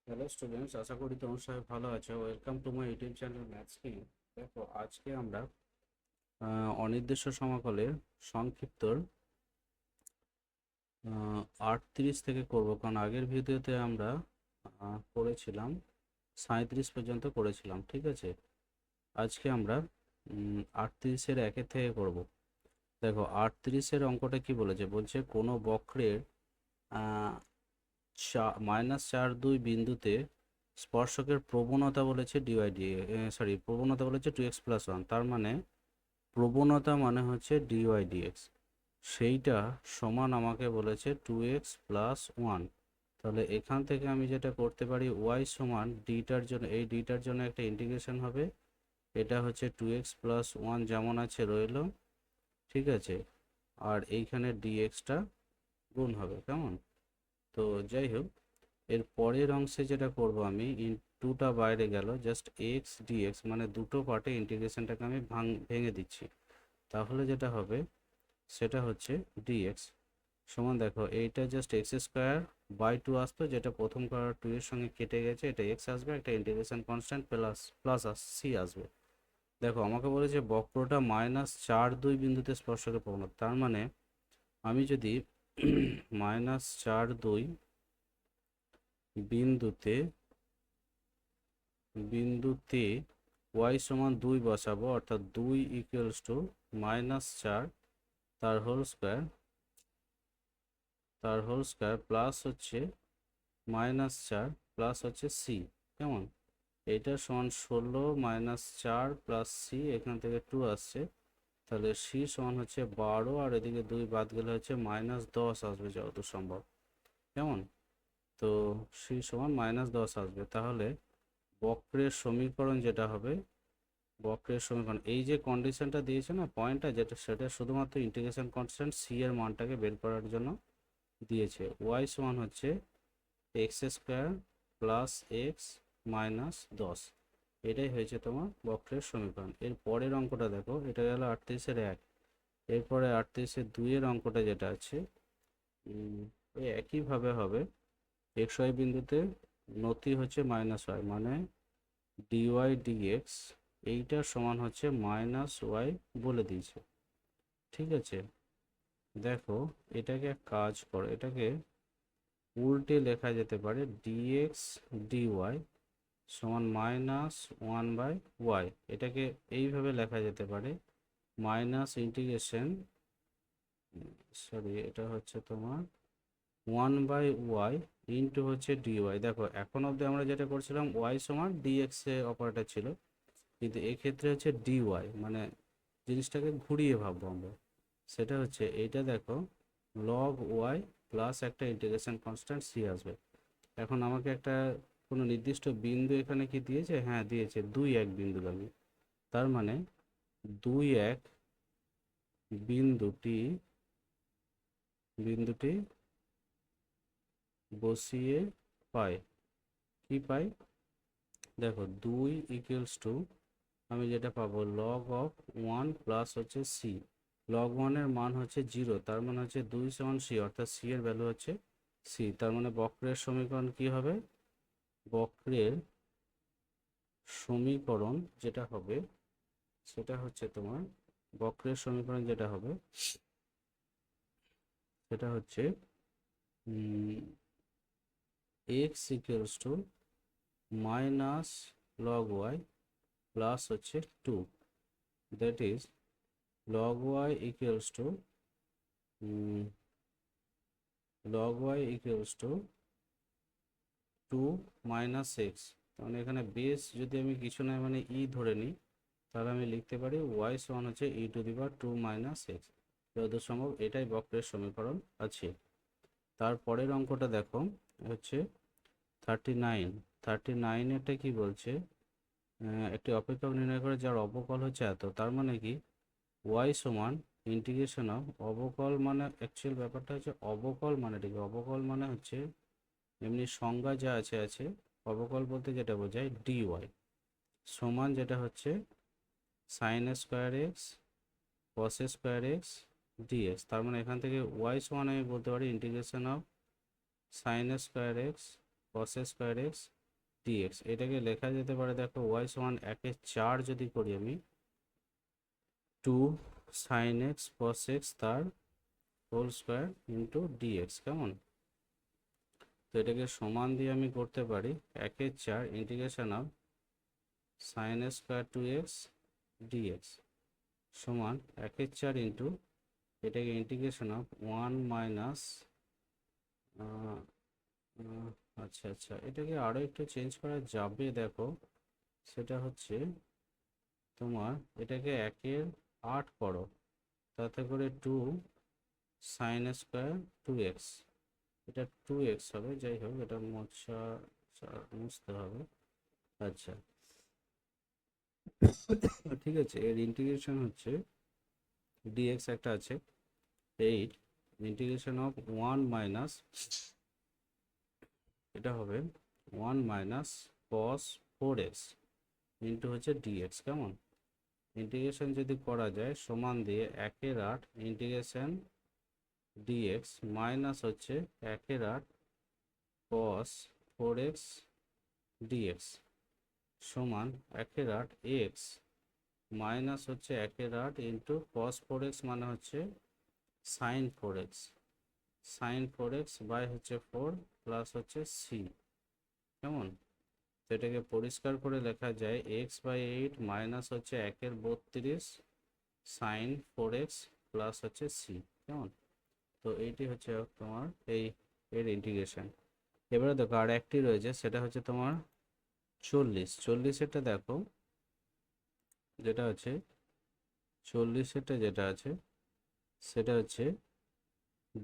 Hello students, আশা করি তোমার সবাই ভালো আছো। Welcome to my YouTube channel maths king. দেখো, আজকে আমরা অনির্দিষ্ট সমাকলের সংক্ষিপ্তর 38 থেকে করব, কারণ আগের ভিডিওতে আমরা করেছিলাম 37 পর্যন্ত করেছিলাম। ঠিক আছে, আজকে আমরা 38-এর একের থেকে করব। দেখো, 38-এর অঙ্কটা কি বলেছে, বলছে কোনো বক্রের -4, 2 বিন্দুতে স্পর্শকের প্রবণতা বলেছে প্রবণতা বলেছে 2x+1। তার মানে প্রবণতা মানে হচ্ছে dy/dx, সেইটা সমান আমাকে বলেছে 2x+1। তাহলে এখান থেকে আমি যেটা করতে পারি, y সমান ডিটার জন্য, এই ডিটার জন্য একটা ইন্টিগ্রেশন হবে। এটা হচ্ছে 2x+1 যেমন আছে রইলো, ঠিক আছে। আর এইখানে dxটা গুণ হবে, কেমন? তো যাই হোক, এর পরের অংশে যেটা করব, আমি টুটা বাইরে গেল, জাস্ট এক্স ডিএক্স মানে দুটো পার্টে ইন্টিগ্রেশনটাকে আমি ভেঙে দিচ্ছি। তাহলে যেটা হবে সেটা হচ্ছে ডিএক্স সমান, দেখো এইটা জাস্ট x² বাই 2 আসতো, যেটা প্রথম করার 2 এর সঙ্গে কেটে গেছে, এটা এক্স আসবে, একটা integration constant plus plus c আসবে। দেখো, আমাকে বলেছে বক্রটা -4, 2 বিন্দুতে স্পর্শকের প্রবণতা। তার মানে আমি যদি -4, 2 বিন্দুতে বিন্দুতে y সমান 2 বসাবো, অর্থাৎ 2 ইকুয়ালস টু -4 তার হোল স্কয়ার প্লাস হচ্ছে -4 প্লাস হচ্ছে সি, কেমন? এইটা সমান 16 -4 প্লাস সি, এখান থেকে 2 আসছে, তাহলে সি সমান হচ্ছে 12, আর এদিকে 2 বাদ গেলে হচ্ছে -10 আসবে যতদূর সম্ভব, কেমন? তো সি সমান -10 আসবে। তাহলে বক্রের সমীকরণ যেটা হবে, বক্রের সমীকরণ, এই যে কন্ডিশনটা দিয়েছে না পয়েন্টটা, যেটা সেটা শুধুমাত্র ইন্টিগ্রেশন কনস্ট্যান্ট সি এর মানটাকে বের করার জন্য দিয়েছে। ওয়াই সমান হচ্ছে x² প্লাস এক্স -10, এটাই হয়েছে তোমার বক্রের সমীকরণ। এর পরের অঙ্কটা দেখো, এটা গেল 38-এর 1। এরপরে 38-এর 2-এর অঙ্কটা যেটা আছে, ওই একইভাবে হবে। xy বিন্দুতে নতি হচ্ছে -y, মানে dy/dx এইটার সমান হচ্ছে -y বলে দিয়েছে, ঠিক আছে। দেখো, এটাকে এক কাজ করো, এটাকে উল্টে লেখা যেতে পারে, dx dy সমান -1/y। এটাকে এইভাবে লেখা যেতে পারে, মাইনাস ইন্টিগ্রেশন, এটা হচ্ছে তোমার 1/y ইন্টু হচ্ছে dy। দেখো, এখন অবধি আমরা যেটা করছিলাম y সমান dx এ অপারেটর ছিল, কিন্তু এক্ষেত্রে হচ্ছে dy, মানে জিনিসটাকে ঘুরিয়ে ভাববো আমরা। সেটা হচ্ছে এইটা, দেখো লগ ওয়াই প্লাস একটা ইন্টিগ্রেশন কনস্ট্যান্ট সি আসবে। এখন আমাকে একটা কোনো নির্দিষ্ট বিন্দু এখানে কি দিয়েছে, হ্যাঁ দিয়েছে 2, 1 বিন্দু লাগবে। তার মানে 2, 1 বিন্দুটি বিন্দুটি বসিয়ে পাই, কি পাই? দেখো, 2 ইকুয়ালস টু, আমি যেটা পাবো লগ অফ 1 প্লাস হচ্ছে সি। লগ 1-এর মান হচ্ছে 0, তার মানে হচ্ছে 2 সমান সি, অর্থাৎ সি এর ভ্যালু হচ্ছে সি। তার মানে বক্রের সমীকরণ কি হবে? বক্রের সমীকরণ যেটা হবে সেটা হচ্ছে তোমার, বক্রের সমীকরণ যেটা হবে সেটা হচ্ছে x equals to minus log y plus হচ্ছে 2, that is log y equals to log y equals to 2 minus x। তাহলে এখানে বেস যদি আমি কিছু না মানে ই ধরে নিই, তাহলে আমি লিখতে পারি y সমান হচ্ছে e⁻² মাইনাস x। যতদূর সম্ভব এটাই বক্রের সমীকরণ আছে। তারপরের অঙ্কটা দেখো, হচ্ছে 39। 39-এটা কি বলছে, একটি অপেক্ষক নির্ণয় করে যার অবকল হচ্ছে এত। তার মানে কি, y সমান ইন্টিগ্রেশন অফ অবকল, মানে অ্যাকচুয়াল ব্যাপারটা হচ্ছে অবকল মানে ঠিক, অবকল মানে হচ্ছে এমনি সংজ্ঞা যা আছে আছে, অবকল বলতে যেটা বোঝায় dy সমান, যেটা হচ্ছে sine square x cos square x dx. তার মানে এখান থেকে y সমান আমি বলতে পারি integration of sine square x cos square x dx. এটাকে লেখা যেতে পারে, দেখো ওয়াই সমান 1/4 যদি করি আমি, 2 sin x cos x তার হোল স্কোয়ার ইন্টু ডিএক্স। কেমন? তো এটাকে সমান দিয়ে আমি করতে পারি 1/4 integration of sin square 2x dx সমান 1/4 ইন্টু এটাকে ইন্টিগ্রেশন অফ 1 মাইনাস, আচ্ছা আচ্ছা, এটাকে আরও একটু চেঞ্জ করা যাবে। দেখো সেটা হচ্ছে তোমার এটাকে 1/8 করো, তাতে করে 2 sin স্কোয়ার 2x, এটা 2x হবে। যাই হোক, এটা মুছতে হবে। আচ্ছা ঠিক আছে, এর ইন্টিগ্রেশন হচ্ছে dx একটা আছে 8 ইন্টিগ্রেশন অফ 1 মাইনাস, এটা হবে 1 মাইনাস cos 4x ইন্টু হচ্ছে dx। কেমন? ইন্টিগ্রেশন যদি করা যায় সমান দিয়ে 1/8 ইন্টিগ্রেশন dx মাইনাস হচ্ছে 1/8 cos 4x dx সমান 1/8 x মাইনাস হচ্ছে 1/8 ইন্টু cos 4x মানে হচ্ছে sin 4x, sin 4x by হচ্ছে 4 প্লাস হচ্ছে c। কেমন? তো এটাকে পরিষ্কার করে লেখা যায় x/8 মাইনাস হচ্ছে 1/32 sin 4x প্লাস হচ্ছে c। কেমন? তো এইটি হচ্ছে তোমার এর ইন্টিগ্রেশন। এবারে দেখো আর একটি রয়েছে, সেটা হচ্ছে তোমার 40 দেখো, যেটা হচ্ছে 40 যেটা আছে সেটা হচ্ছে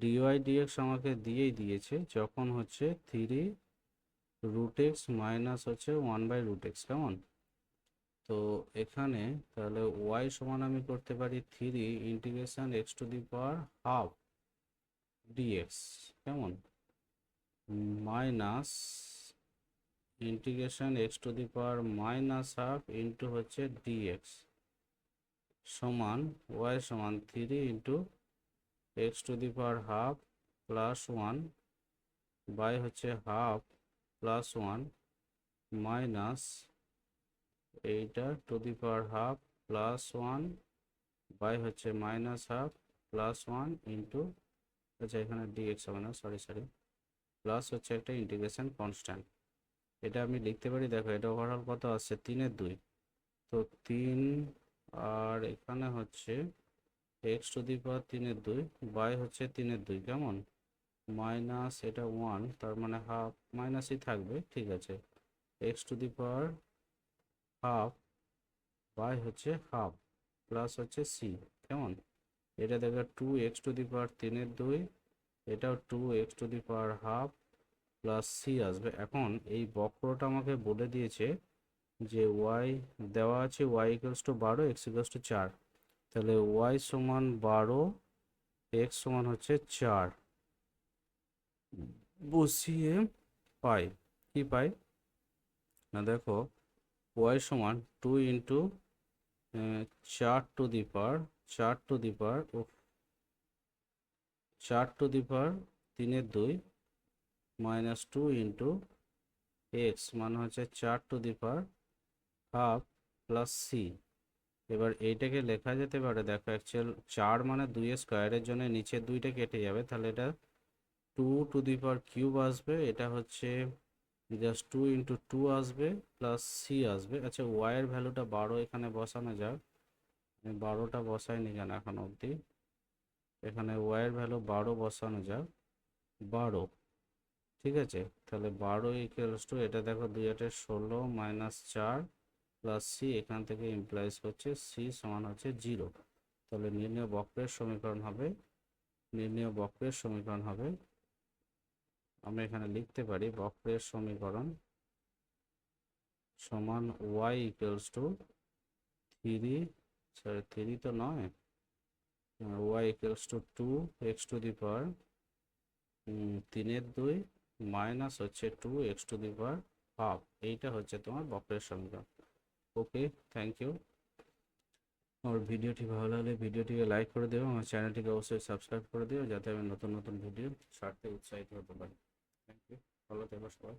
dy dx আমাকে দিয়েই দিয়েছে, যখন হচ্ছে 3√x মাইনাস হচ্ছে 1/√x। কেমন? তো এখানে তাহলে y সমান আমি করতে পারি 3 integration x to the power half dx। কেমন? Minus integration x to the power minus half into হচ্ছে dx সমান y সমান 3 into x to the power half plus 1 by হচ্ছে হাফ প্লাস 1 মাইনাস এইটা to the power half plus 1 by হচ্ছে minus half plus 1 into, আচ্ছা এখানে dx হবে না, সরি, প্লাস হচ্ছে একটা ইন্টিগ্রেশন কনস্ট্যান্ট। এটা আমি লিখতে পারি, দেখো এটা ওভারঅল কত আসছে 3/2, তো 3 আর এখানে হচ্ছে x to the power 3/2 by হচ্ছে 3/2। কেমন? মাইনাস এটা 1, তার মানে হাফ, মাইনাসই থাকবে, ঠিক আছে, x to the power half by হচ্ছে হাফ প্লাস হচ্ছে c। কেমন? এটা দেখো 2x টু দি পাওয়ার 3/2, এটাও 2x to the power half plus c আসবে। এখন এই বক্রটা আমাকে বলে দিয়েছে যে y দেওয়া আছে y equals to 12, x equals to 4, তাহলে y সমান 12, x সমান হচ্ছে 4 বসিয়ে পাই। কি পাই না, দেখো y সমান 2 into 4 to the power 4 to the power 3/2 minus 2 into x মানে হচ্ছে 4 to the power half plus c. এবার এইটাকে লেখা যেতে পারে, দেখো অ্যাকচুয়াল 4 মানে 2 স্কোয়ারের জন্য নিচের 2টা কেটে যাবে, তাহলে এটা 2 টু দি পাওয়ার কিউব আসবে, এটা হচ্ছে জাস্ট 2 ইন্টু 2 আসবে প্লাস সি আসবে। আচ্ছা ওয়াই এর ভ্যালুটা 12 এখানে বসানো যাক, আমি 12টা বসাইনি কেন এখন অবধি, এখানে ওয়াই এর ভ্যালু 12 বসানো যাক, 12, ঠিক আছে। তাহলে 12 ইকুয়ালস টু, এটা দেখো 2 মাইনাস 4 প্লাস সি, এখান থেকে ইমপ্লাইজ করছে সি সমান হচ্ছে 0। তাহলে নির্ণয় বক্রের সমীকরণ হবে, আমরা এখানে লিখতে পারি বক্রের সমীকরণ সমান ওয়াই ইকুয়ালস টু 3 তো নয়, Y equals to 2x to the power 3/2 minus হচ্ছে 2x to the power half. এইটা হচ্ছে তোমার বক্রের সমীকরণ। ওকে, থ্যাংক ইউ। আমার ভিডিওটি ভালো লাগলে ভিডিওটিকে লাইক করে দেবো, আমার চ্যানেলটিকে অবশ্যই সাবস্ক্রাইব করে দিও, যাতে আমি নতুন নতুন ভিডিও ছাড়তে উৎসাহিত হতে পারি। থ্যাংক ইউ, ভালো থেকো সবাই।